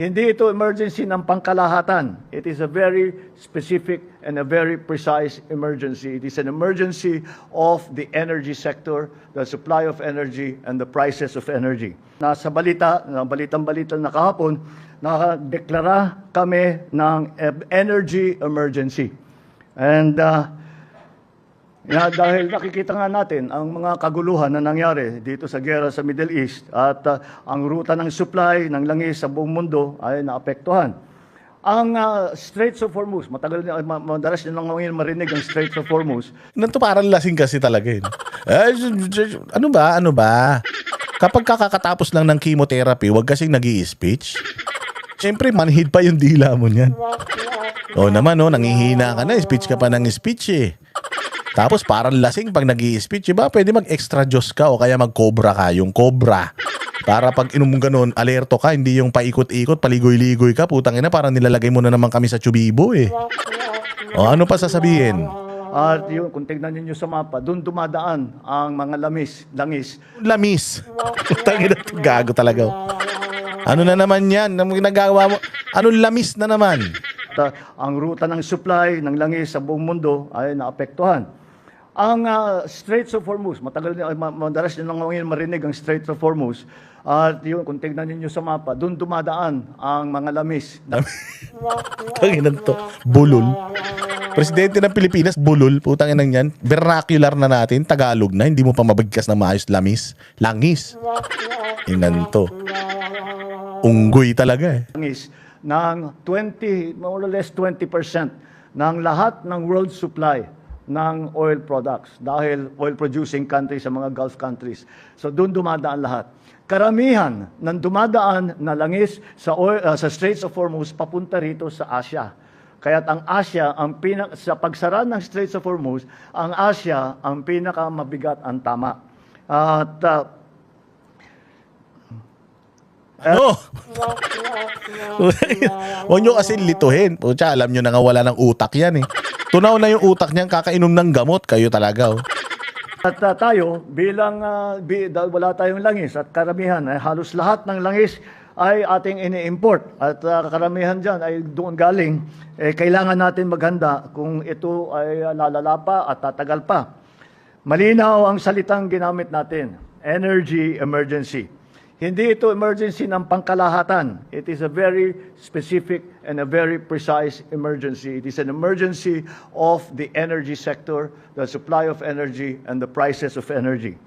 Hindi ito emergency ng pangkalahatan. It is a very specific and a very precise emergency. It is an emergency of the energy sector, the supply of energy, and the prices of energy. Nasa balitang-balita na kahapon, nakadeklara kami ng energy emergency. And dahil nakikita nga natin ang mga kaguluhan na nangyari dito sa giyera sa Middle East at ang ruta ng supply ng langis sa buong mundo ay naapektuhan. Ang Straits of Hormuz, madalas nyo lang ngayon marinig ang Straits of Hormuz. Nanto parang lasing kasi talaga eh. Ano ba? Kapag kakatapos lang ng chemotherapy, wag kasing nag-i-speech. Siyempre, manhid pa yung dila mo niyan. O naman, nangihina ka na, speech ka pa ng speech eh. Tapos parang lasing pag nag-i-speech, diba? Pwede mag-extra Diyos ka o kaya mag-cobra ka, yung cobra. Para pag inom mo ganun, alerto ka, hindi yung paikot-ikot, paligoy-ligoy ka, putang ina, parang nilalagay mo na naman kami sa tubibo eh. O ano pa sasabihin? At yun, kung tignan niyo sa mapa, doon dumadaan ang mga langis. Lamis. Putang ina, gago talaga. Ano na naman yan? Anong ginagawa mo? Anong lamis na naman? Ang ruta ng supply ng langis sa buong mundo ay naapektuhan. Ang Straits of Hormuz, madalas nyo lang ngayon marinig ang Straits of Hormuz. At yun, kung tignan niyo sa mapa, doon dumadaan ang mga lamis. Tanginan to. Bulol. Presidente ng Pilipinas, bulol. Putang ina yan. Vernacular na natin. Tagalog na. Hindi mo pa mabagkas na maayos lamis. Langis. Inan to. Unggoy talaga eh. Langis ng 20, more or less 20% ng lahat ng world supply ng oil products dahil oil-producing countries sa mga Gulf countries. So doon dumadaan lahat. Karamihan ng dumadaan na langis sa Straits of Hormuz papunta rito sa Asia. Kaya't ang Asia, sa pagsara ng Straits of Hormuz, ang Asia ang pinakamabigat ang tama. At Huwag nyo kasi lituhin. Pucha, alam nyo na nga wala ng utak yan eh. Tunaw na yung utak niyan, kakainom ng gamot. Kayo talaga oh. At tayo, dahil wala tayong langis at karamihan, halos lahat ng langis ay ating ini-import. At karamihan dyan ay doon galing. Kailangan natin maghanda kung ito ay lalala pa at tatagal pa. Malinaw ang salitang ginamit natin, energy emergency. Hindi ito emergency ng pangkalahatan. It is a very specific and a very precise emergency. It is an emergency of the energy sector, the supply of energy, and the prices of energy.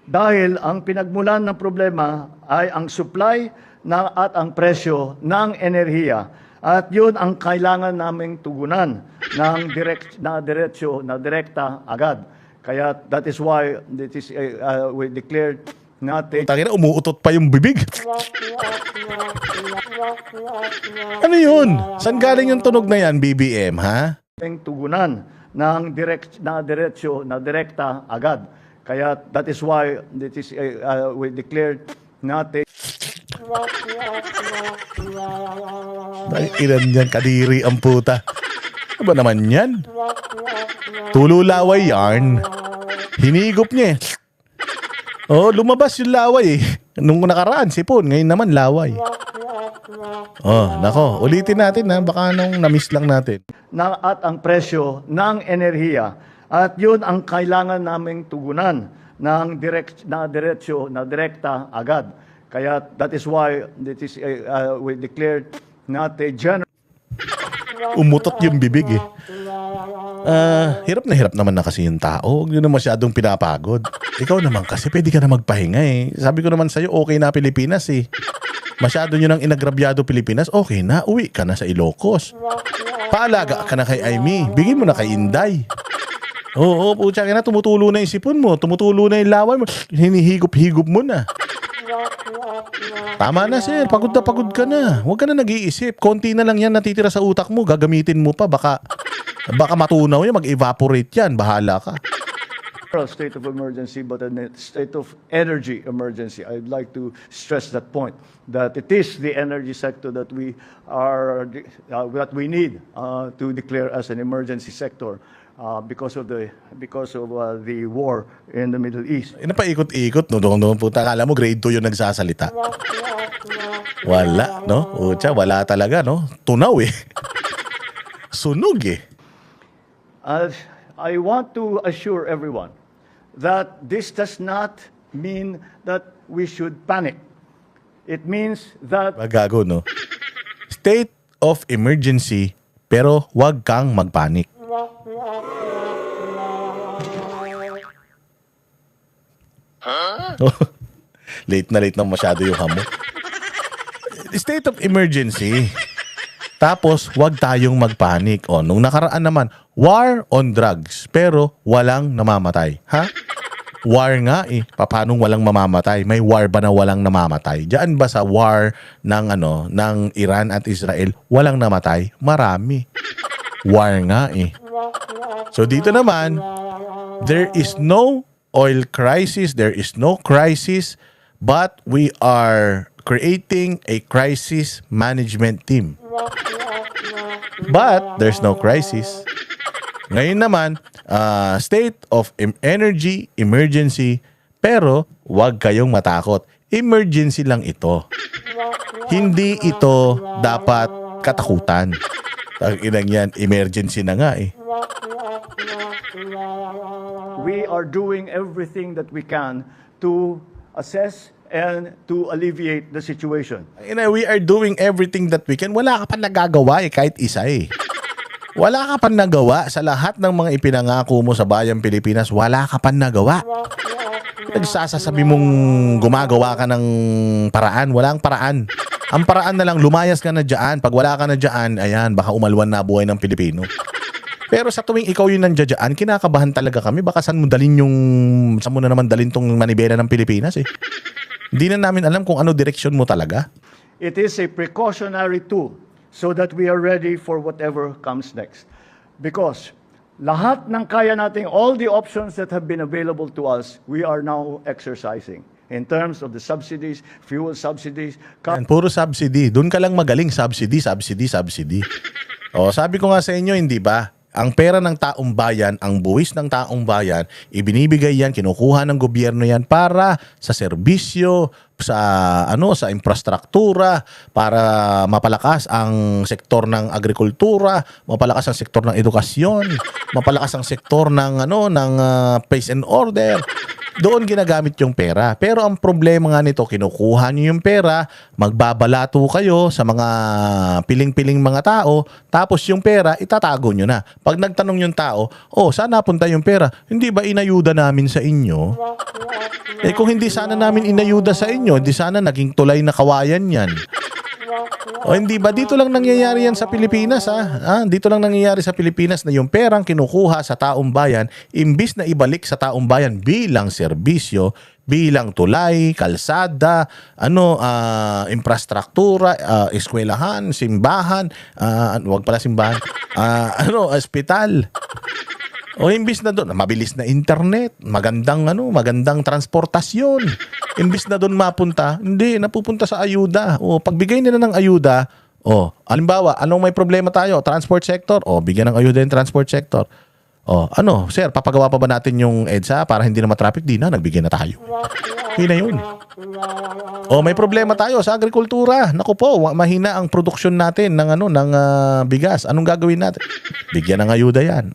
Dahil ang pinagmulan ng problema ay ang supply at ang presyo ng enerhiya. At yun ang kailangan naming tugunan ng direkta agad. Kaya that is why we declared natin. Tangina, umuutot pa yung bibig. Ano yun? Saan galing yung tunog na yan, BBM, ha? Tugunan ng direkta agad. Kaya that is why we declared natin. Ilan yan, kadiri ang puta. Ano ba naman yan? Tululaway yarn. Hinigop niya eh. Oh, lumabas yung laway eh. Nung nakaraan, sipon. Ngayon naman, laway. Oh, nako. Ulitin natin ha. Baka nung na-miss lang natin. At ang presyo ng enerhiya. At yun ang kailangan naming tugunan ng direkta agad. Kaya that is why we declared natin general. Umutot yung bibig eh. Hirap naman na kasi yung tao. Huwag nyo na masyadong pinapagod. Ikaw naman kasi pwede ka na magpahinga eh. Sabi ko naman sa'yo, okay na Pilipinas eh. Masyado nyo nang inagrabyado Pilipinas, okay na. Uwi ka na sa Ilocos. Paalaga ka na kay Aimee. Bigyan mo na kay Inday. Oo, putya ka na. Tumutulo na yung sipon mo. Tumutulo na yung laway mo. Hinihigop-higop mo na. Tama na sir, pagod ka na. Huwag ka na nag-iisip. Konti na lang yan natitira sa utak mo. Gagamitin mo pa. Baka matunaw yan, mag-evaporate yan. Bahala ka. State of emergency, but a state of energy emergency. I'd like to stress that point, that it is the energy sector that we need to declare as an emergency sector. because of the war in the Middle East. Napaikot-ikot, no? Doon punta. Akala mo grade 2 yung nagsasalita. Wala, no? Ucha, wala talaga, no? Tunaw eh. Sunog eh. I want to assure everyone that this does not mean that we should panic. It means that Magago, no? State of emergency, pero wag kang magpanik. Oh, late na masyado yung hamo. State of emergency. Tapos, wag tayong magpanik. O, nung nakaraan naman, war on drugs, pero walang namamatay. Ha? War nga eh. Paano walang mamamatay? May war ba na walang namamatay? Diyan ba sa war ng Iran at Israel, walang namatay? Marami. War nga eh. So dito naman, there is no oil crisis, there is no crisis, but we are creating a crisis management team. But there's no crisis. Ngayon naman, state of energy emergency, pero wag kayong matakot. Emergency lang ito. Hindi ito dapat katakutan. Ilang yan, emergency na nga eh. we are doing everything that we can to assess and to alleviate the situation. We are doing everything that we can. Wala ka pa nagagawa eh, kahit isa eh. Wala ka pa nagawa sa lahat ng mga ipinangako mo sa bayang Pilipinas. Wala ka pa nagawa. Nagsasasabi mong gumagawa ka ng paraan. Walang paraan. Ang paraan na lang, lumayas ka na dyan. Pag wala ka na dyan, ayan, baka umalwan na buhay ng Pilipino. Pero sa tuwing ikaw yung nandiyan dyan, kinakabahan talaga kami. Baka saan mo na naman dalin tong manibela ng Pilipinas eh. Hindi na namin alam kung ano direksyon mo talaga. It is a precautionary tool so that we are ready for whatever comes next. Because lahat ng kaya nating, all the options that have been available to us, we are now exercising. In terms of the subsidies, fuel subsidies. Yan, puro subsidy. Doon ka lang magaling, subsidy. O, sabi ko nga sa inyo, hindi ba? Ang pera ng taong bayan, ang buwis ng taong bayan, ibinibigay yan, kinukuha ng gobyerno yan para sa serbisyo, sa infrastruktura, para mapalakas ang sektor ng agrikultura, mapalakas ang sektor ng edukasyon, mapalakas ang sektor ng peace and order. Doon ginagamit yung pera. Pero ang problema nga nito, kinukuha niyo yung pera, magbabalato kayo sa mga piling-piling mga tao, tapos yung pera, itatago nyo na. Pag nagtanong yung tao, saan napunta yung pera? Hindi ba inayuda namin sa inyo? Kung hindi sana namin inayuda sa inyo, hindi sana naging tulay na kawayan yan. Hindi ba? Dito lang nangyayari yan sa Pilipinas, ha? Dito lang nangyayari sa Pilipinas na yung perang kinukuha sa taong bayan, imbis na ibalik sa taong bayan bilang serbisyo, bilang tulay, kalsada, infrastruktura, eskwelahan, simbahan, wag pala simbahan, ospital. O imbis na doon, mabilis na internet, magandang transportasyon. Imbis na doon mapunta, hindi, napupunta sa ayuda. Pagbigay nila ng ayuda, halimbawa, anong may problema tayo? Transport sector, bigyan ng ayuda yung transport sector. Sir, papagawa pa ba natin yung EDSA para hindi na matraffic? Di na, nagbigay na tayo. Hindi na yun. May problema tayo sa agrikultura. Naku po, mahina ang produksyon natin ng bigas. Anong gagawin natin? Bigyan ng ayuda yan.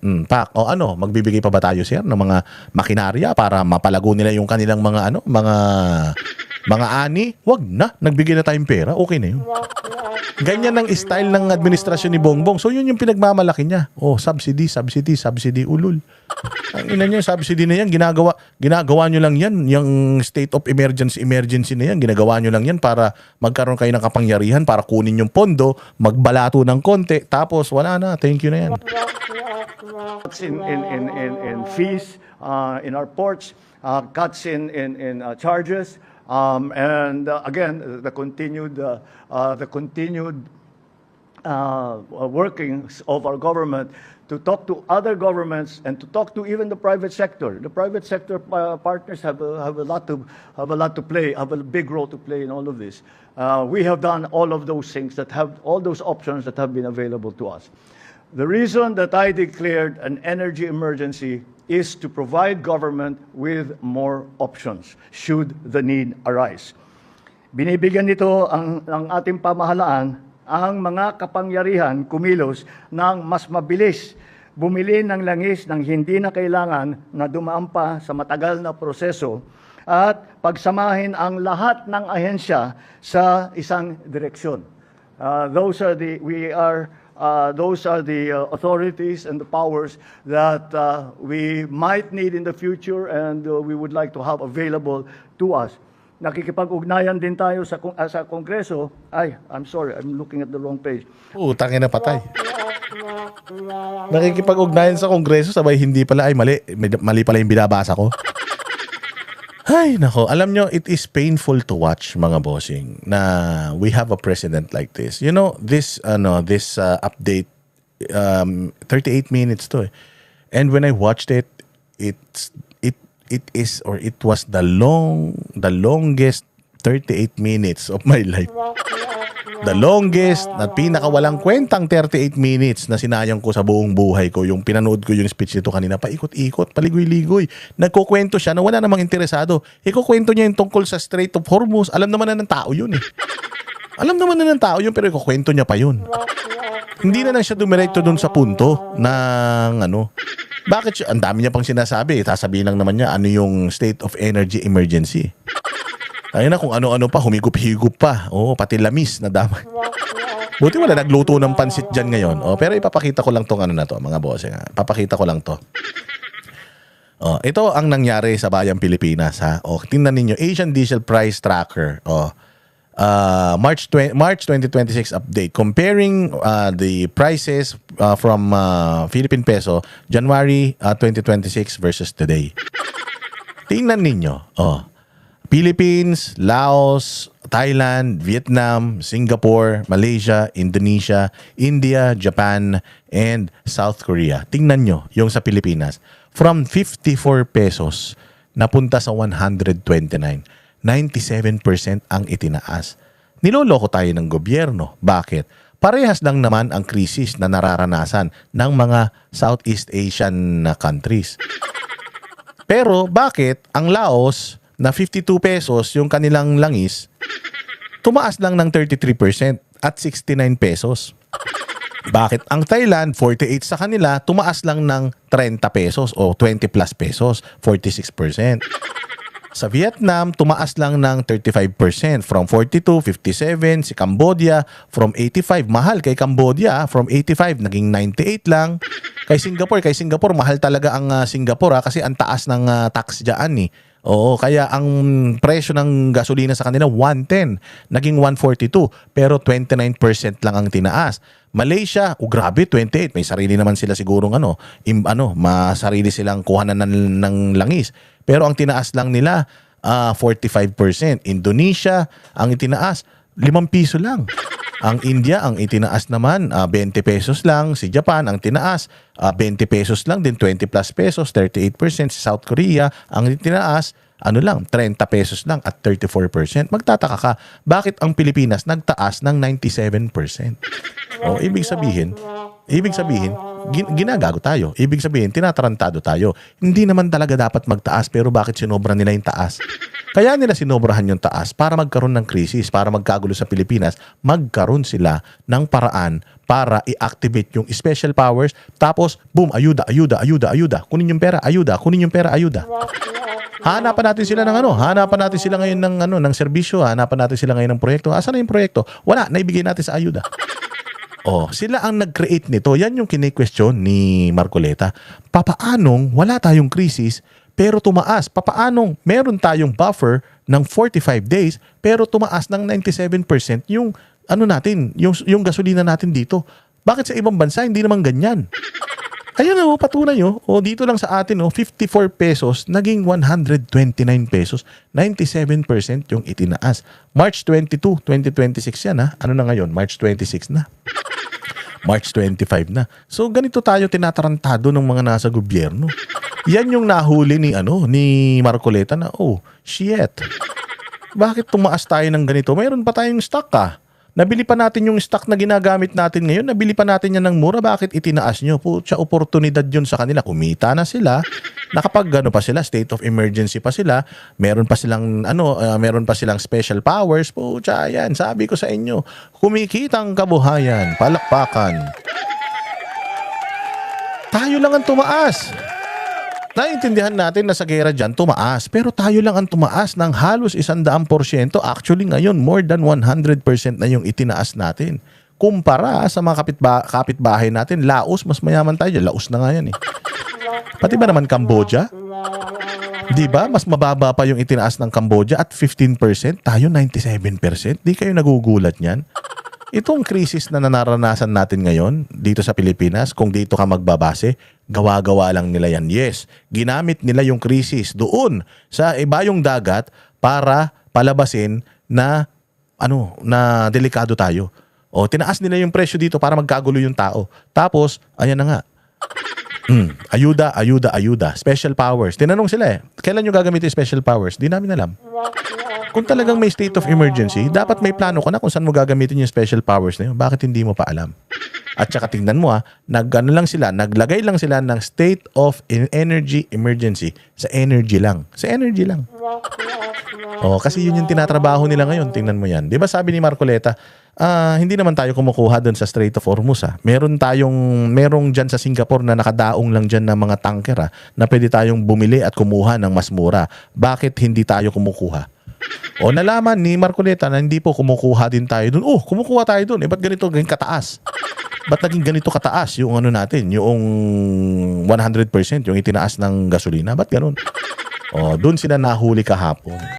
Magbibigay pa ba tayo, sir, ng mga makinarya para mapalago nila yung kanilang mga ani? Wag na, nagbigay na tayong pera. Okay na yun. Ganyan ang style ng administrasyon ni Bongbong. So yun yung pinagmamalaki niya. Subsidy, ulul. Ang ina niya, subsidy na yan, ginagawa nyo lang yan. Yung state of emergency na yan, ginagawa nyo lang yan para magkaroon kayo ng kapangyarihan, para kunin yung pondo, magbalato ng konti, tapos wala na, thank you na yan. Cuts in fees in our ports, cuts in charges, and again, the continued workings of our government to talk to other governments and to talk to even the private sector. The private sector partners have a lot to play, have a big role to play in all of this. We have done all of those things all those options that have been available to us. The reason that I declared an energy emergency is to provide government with more options should the need arise. Binibigyan nito ang ating pamahalaan ang mga kapangyarihan kumilos ng mas mabilis, bumili ng langis ng hindi na kailangan na dumaan pa sa matagal na proseso at pagsamahin ang lahat ng ahensya sa isang direksyon. Those are the authorities and the powers that we might need in the future and we would like to have available to us. Nakikipag-ugnayan din tayo sa Kongreso. I'm sorry, I'm looking at the wrong page. Tangin na patay. Nakikipag-ugnayan sa Kongreso, sabay hindi pala, mali pala yung binabasa ko. Ay, nako. Alam nyo, it is painful to watch, mga bossing, na we have a president like this. You know, this update, 38 minutes to eh. And when I watched it, it was the longest 38 minutes of my life. The longest at pinakawalang kwentang 38 minutes na sinayang ko sa buong buhay ko. Yung pinanood ko yung speech nito kanina, paikot-ikot, paligoy-ligoy. Nagkukwento siya na wala namang interesado. Ikukwento niya yung tungkol sa Strait of Hormuz. Alam naman na ng tao yun eh. Alam naman na ng tao yun, pero ikukwento niya pa yun. Hindi na lang siya dumiretso dun sa punto ng bakit siya? Ang dami niya pang sinasabi. Sasabihin lang naman niya ano yung state of energy emergency. Ayun na kung ano-ano pa, humigup-higup pa. Pati lamis na damay. Buti wala nagluto ng pansit dyan ngayon. Pero ipapakita ko lang tong na to, mga boss. Papakita ko lang to. Ito ang nangyari sa Bayang Pilipinas. Tingnan ninyo, Asian Diesel Price Tracker. March 2026 update. Comparing the prices from Philippine Peso, January 2026 versus today. Tingnan ninyo. Philippines, Laos, Thailand, Vietnam, Singapore, Malaysia, Indonesia, India, Japan, and South Korea. Tingnan nyo yung sa Pilipinas. From 54 pesos, napunta sa 129. 97% ang itinaas. Niloloko tayo ng gobyerno. Bakit? Parehas lang naman ang krisis na nararanasan ng mga Southeast Asian countries. Pero bakit ang Laos na 52 pesos yung kanilang langis, tumaas lang ng 33% at 69 pesos. Bakit ang Thailand, 48 sa kanila, tumaas lang ng 30 pesos o 20 plus pesos, 46%. Sa Vietnam, tumaas lang ng 35%, from 42, 57. Si Cambodia, from 85, mahal kay Cambodia, from 85, naging 98 lang. Kay Singapore, mahal talaga ang Singapore kasi ang taas ng tax dyan eh. Kaya ang presyo ng gasolina sa kanila 110, naging 142, pero 29% lang ang tinaas. Malaysia, grabe, 28. May sarili naman sila sigurong masarili silang kuhanan ng langis. Pero ang tinaas lang nila 45%. Indonesia, ang itinaas 5 piso lang. Ang India, ang itinaas naman 20 pesos lang. Si Japan, ang tinaas 20 pesos lang din, 20 plus pesos, 38%. Si South Korea, ang itinaas 30 pesos lang at 34%. Magtataka ka, bakit ang Pilipinas nagtaas ng 97%? Ibig sabihin, ginagago tayo. Ibig sabihin, tinatarantado tayo. Hindi naman talaga dapat magtaas, pero bakit sinobra nila yung taas? Kaya nila sinobrahan yung taas para magkaroon ng krisis, para magkagulo sa Pilipinas, magkaroon sila ng paraan para i-activate yung special powers, tapos, boom, ayuda. Kunin yung pera, ayuda. Hanapan natin sila ngayon ng serbisyo, hanapan natin sila ngayon ng proyekto. Asan na yung proyekto? Wala, naibigay natin sa ayuda. Sila ang nag-create nito. Yan yung kine-question ni Marcoleta. Papaanong wala tayong krisis pero tumaas? Papaanong meron tayong buffer ng 45 days pero tumaas ng 97% yung yung gasolina natin dito? Bakit sa ibang bansa hindi naman ganyan? Kaya patunay dito lang sa atin 54 pesos naging 129 pesos, 97% yung itinaas. March 22, 2026 yan Ano na ngayon? March 26 na. March 25 na. So ganito tayo tinatarantado ng mga nasa gobyerno. Yan yung nahuli ni Marcoleta na shit. Bakit tumaas tayo ng ganito? Mayroon pa tayong stock Nabili pa natin yung stock na ginagamit natin ngayon. Nabili pa natin yan ng mura. Bakit itinaas nyo? Putya, oportunidad yun sa kanila. Kumita na sila. Nakapag ano pa sila, state of emergency pa sila. Meron pa silang meron pa silang special powers. Putya, yan. Sabi ko sa inyo, kumikitang kabuhayan, palakpakan. Tayo lang ang tumaas. Naiintindihan natin na sa gera dyan, tumaas. Pero tayo lang ang tumaas ng halos 100%. Actually ngayon, more than 100% na yung itinaas natin. Kumpara sa mga kapitbahay natin, Laos, mas mayaman tayo. Laos na nga yan eh. Pati ba naman Cambodia? Di ba? Mas mababa pa yung itinaas ng Cambodia at 15%. Tayo 97%. Di kayo nagugulat niyan? Itong krisis na nararanasan natin ngayon dito sa Pilipinas, kung dito ka magbabase, gawa-gawa lang nila yan. Yes, ginamit nila yung krisis doon sa ibayong dagat para palabasin na na delikado tayo. O tinaas nila yung presyo dito para magkagulo yung tao. Tapos, ayan na nga. Ayuda, ayuda, ayuda. Special powers. Tinanong sila eh, kailan nyo gagamitin special powers? Di namin alam. Kung talagang may state of emergency, dapat may plano ka na kung saan mo gagamitin yung special powers na yun. Bakit hindi mo pa alam? At saka tingnan mo naglagay lang sila ng state of energy emergency sa energy lang. Sa energy lang. Kasi yun yung tinatrabaho nila ngayon. Tingnan mo yan. Di ba sabi ni Marcoleta, hindi naman tayo kumukuha doon sa Strait of Hormuz. Merong dyan sa Singapore na nakadaong lang dyan ng mga tanker na pwede tayong bumili at kumuha ng mas mura. Bakit hindi tayo kumukuha? Nalaman ni Marcoleta na hindi po kumukuha din tayo doon. Kumukuha tayo doon. Ba't ganito ganyan kataas? Ba't naging ganito kataas yung natin? Yung 100% yung itinaas ng gasolina? Ba't ganun? Doon sila nahuli kahapon.